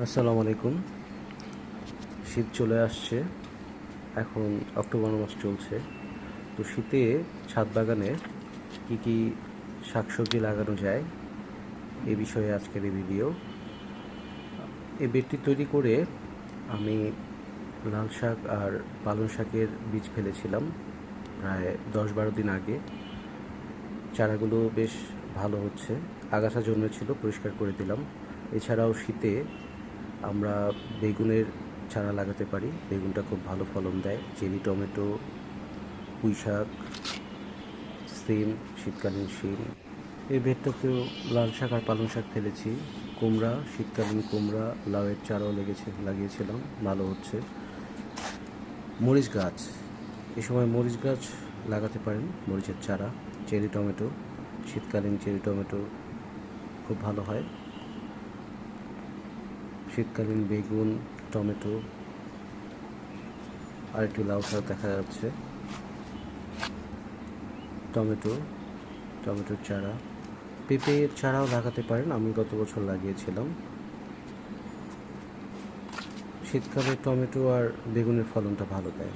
আসসালামু আলাইকুম। শীত চলে আসছে, এখন অক্টোবর মাস চলছে। তো শীতে ছাদ বাগানে কী কী শাকসবজি লাগানো যায় এ বিষয়ে আজকের এই ভিডিও। এই বেডটি তৈরি করে আমি লাল শাক আর পালং শাকের বীজ ফেলেছিলাম প্রায় 10-12 দিন আগে। চারাগুলো বেশ ভালো হচ্ছে, আগাছা জন্মেছিল, পরিষ্কার করে দিলাম। এছাড়াও শীতে আমরা বেগুনের চারা লাগাতে পারি, বেগুনটা খুব ভালো ফলন দেয়। চেরি টমেটো, পুঁই শাক, সিম, শীতকালীন শিম। এই বেডটাতেও লাল শাক আর পালং শাক ফেলেছি। কুমড়া, শীতকালীন কুমড়া, লাউয়ের চারাও লাগিয়েছিলাম, ভালো হচ্ছে। মরিচ গাছ, এ সময় মরিচ গাছ লাগাতে পারেন, মরিচের চারা। চেরি টমেটো, শীতকালীন চেরি টমেটো খুব ভালো হয়। শীতকালীন বেগুন, টমেটো, আর একটু লাউ শাক দেখা যাচ্ছে। টমেটোর চারা, পেঁপের চারাও লাগাতে পারেন, আমি গত বছর লাগিয়েছিলাম। শীতকালে টমেটো আর বেগুনের ফলনটা ভালো দেয়।